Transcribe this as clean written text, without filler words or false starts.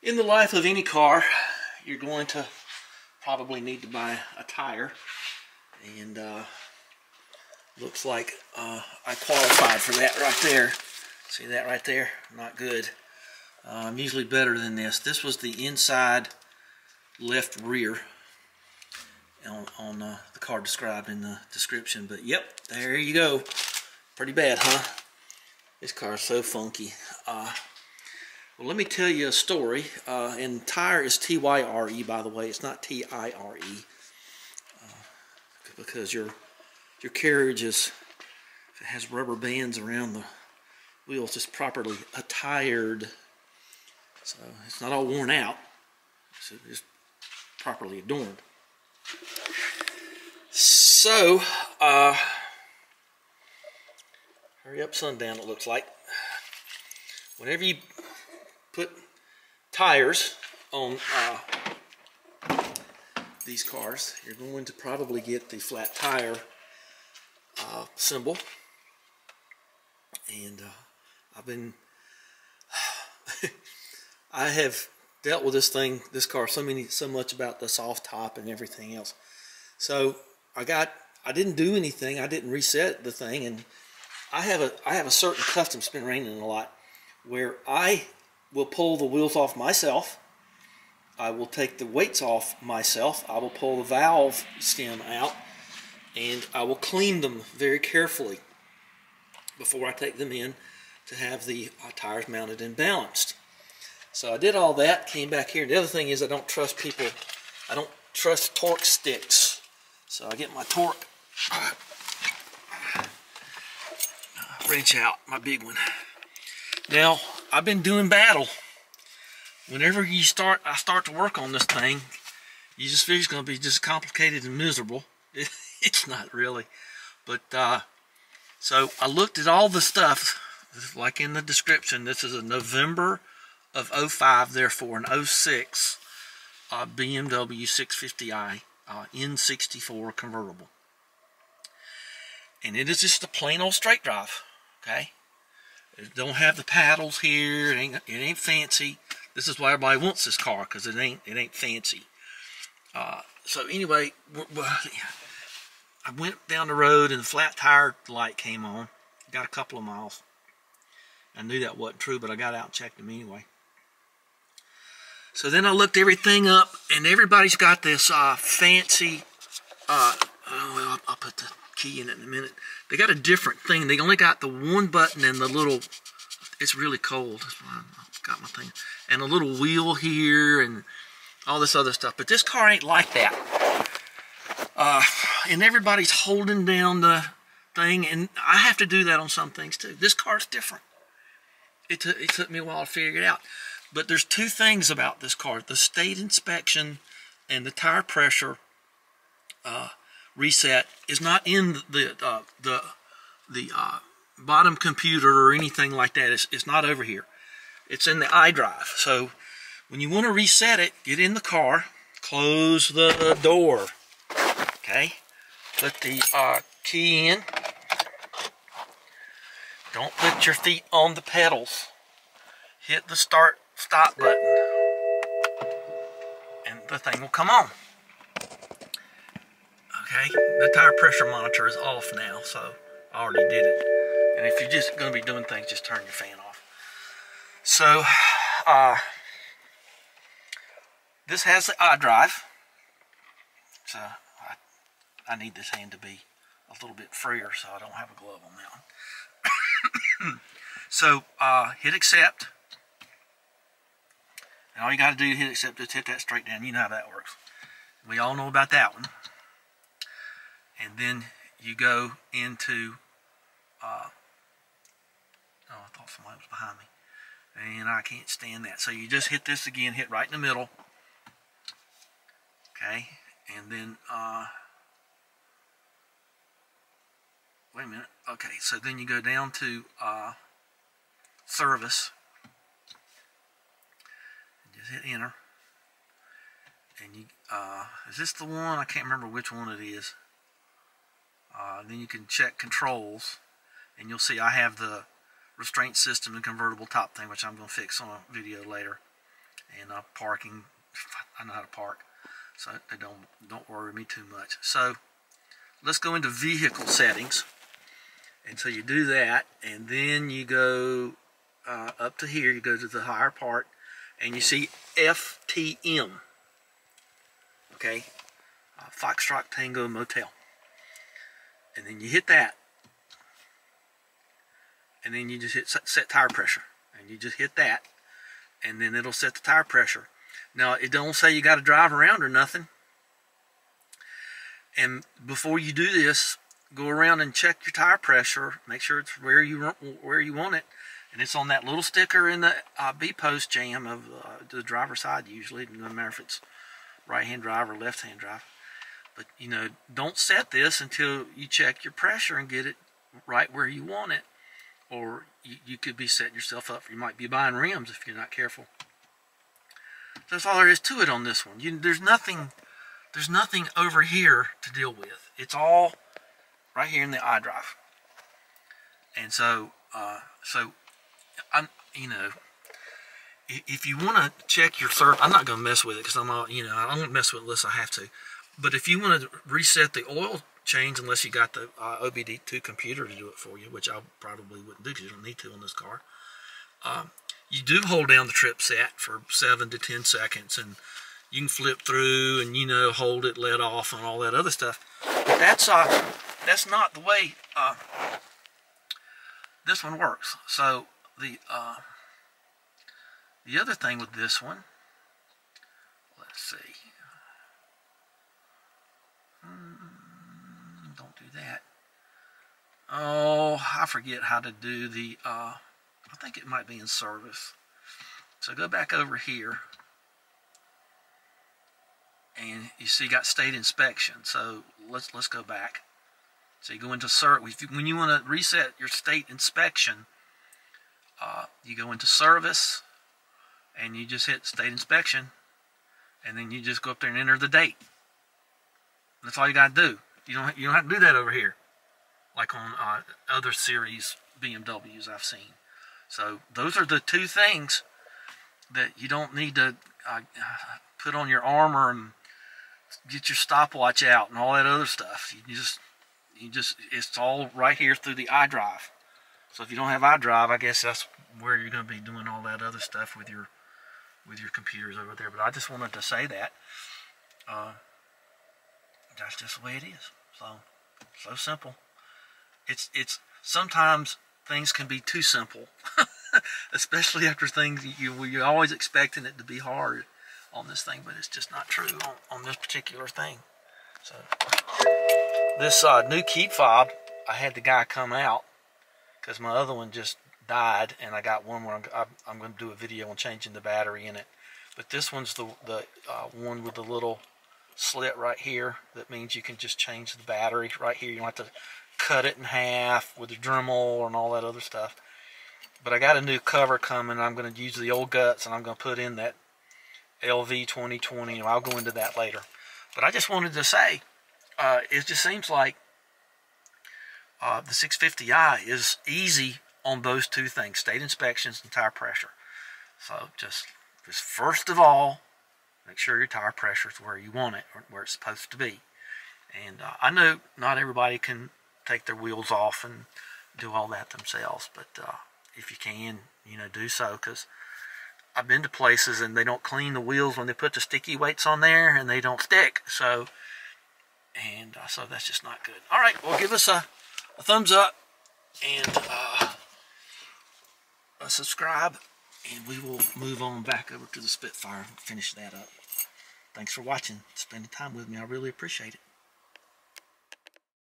In the life of any car, you're going to probably need to buy a tire, and looks like I qualified for that right there. See that right there? Not good. I'm usually better than this. This was the inside left rear on the car described in the description, but yep, there you go. Pretty bad, huh? This car is so funky. Well, let me tell you a story. And Tyre is T-Y-R-E, by the way. It's not T-I-R-E. Because your carriage is, if it has rubber bands around the wheels, it's properly attired. So it's not all worn out. It's just properly adorned. So, hurry up sundown, it looks like. Whenever you put tires on these cars, you're going to probably get the flat tire symbol. And I have dealt with this car so much about the soft top and everything else. So I didn't do anything. I didn't reset the thing, and I have a certain custom. It's been raining a lot, where I will pull the wheels off myself. I will take the weights off myself. I will pull the valve stem out, and I will clean them very carefully before I take them in to have the tires mounted and balanced. So I did all that, came back here. The other thing is I don't trust people. I don't trust torque sticks. So I get my torque wrench out, my big one. Now, I've been doing battle. Whenever I start to work on this thing, you just feel it's going to be just complicated and miserable. It's not really. But, so I looked at all the stuff, like in the description. This is a November of 05, therefore an 06 BMW 650i N64 convertible. And it is just a plain old straight drive, okay? It don't have the paddles here. It ain't fancy. This is why everybody wants this car, because it ain't fancy. So anyway, I went down the road and the flat tire light came on. Got a couple of miles. I knew that wasn't true, but I got out and checked them anyway. So then I looked everything up, and everybody's got this fancy. Well, I'll put the key in it in a minute. They got a different thing. They only got the one button and the little. It's really cold. That's why I've got my thing. And a little wheel here and all this other stuff. But this car ain't like that. And everybody's holding down the thing, and I have to do that on some things too. This car's different. It took me a while to figure it out. But there's two things about this car: the state inspection and the tire pressure reset is not in the bottom computer or anything like that. It's not over here. It's in the iDrive. So when you want to reset it, get in the car, close the door. Okay, put the key in. Don't put your feet on the pedals. Hit the stop button, and the thing will come on. Okay, the tire pressure monitor is off now, so I already did it. And if you're just going to be doing things, just turn your fan off. So, this has the iDrive. So, I need this hand to be a little bit freer, so I don't have a glove on that one. So, hit accept. And all you got to do to hit accept is hit that straight down. You know how that works. We all know about that one. And then you go into, oh, I thought somebody was behind me. And I can't stand that. So you just hit this again, hit right in the middle. Okay. And then, wait a minute. Okay, so then you go down to service. And just hit enter. And you, is this the one? I can't remember which one it is. Then you can check controls, and you'll see I have the restraint system and convertible top thing, which I'm going to fix on a video later. and parking, I know how to park, so they don't worry me too much. So let's go into vehicle settings. And so you do that, and then you go up to here, you go to the higher part, and you see FTM. Okay, Foxtrot Tango Motel. And then you hit that, and then you just hit set tire pressure, and you just hit that, and then it'll set the tire pressure. Now it don't say you got to drive around or nothing. And before you do this, go around and check your tire pressure, make sure it's where you want it, and it's on that little sticker in the B-post jam of the driver's side usually. No matter if it's right-hand drive or left-hand drive. But you know, don't set this until you check your pressure and get it right where you want it, or you could be setting yourself up for, you might be buying rims if you're not careful. That's all there is to it on this one. There's nothing over here to deal with. It's all right here in the iDrive. And so you know, if you want to check your service, I'm not going to mess with it because I won't mess with it unless I have to. But if you want to reset the oil change, unless you got the OBD2 computer to do it for you, which I probably wouldn't do because you don't need to on this car, you do hold down the trip set for 7 to 10 seconds, and you can flip through and, you know, hold it, let off, and all that other stuff. But that's not the way this one works. So the other thing with this one, let's see. Don't do that. Oh, I forget how to do the, I think it might be in service. So go back over here. And you see, you got state inspection. So let's go back. So you go into when you want to reset your state inspection, you go into service, and you just hit state inspection, and then you just go up there and enter the date. That's all you got to do. You don't have to do that over here, like on other series BMWs I've seen. So those are the two things that you don't need to put on your armor and get your stopwatch out and all that other stuff. You just it's all right here through the iDrive. So if you don't have iDrive, I guess that's where you're going to be doing all that other stuff with your computers over there. But I just wanted to say that. That's just the way it is. So simple. It's sometimes things can be too simple, especially after things you're always expecting it to be hard on this thing, but it's just not true on this particular thing. So this new keep fob, I had the guy come out because my other one just died, and I got one where I'm going to do a video on changing the battery in it. But this one's the one with the little slit right here. That means you can just change the battery right here. You don't have to cut it in half with a Dremel and all that other stuff. But I got a new cover coming. I'm going to use the old guts, and I'm going to put in that LV 2020, and I'll go into that later. But I just wanted to say, it just seems like the 650i is easy on those two things, state inspections and tire pressure. So just first of all, make sure your tire pressure is where you want it, or where it's supposed to be. And I know not everybody can take their wheels off and do all that themselves, but if you can, do so, because I've been to places and they don't clean the wheels when they put the sticky weights on there, and they don't stick. So that's just not good. All right, well, give us a thumbs up and a subscribe, and we will move on back over to the Spitfire and finish that up. Thanks for watching, spending time with me. I really appreciate it.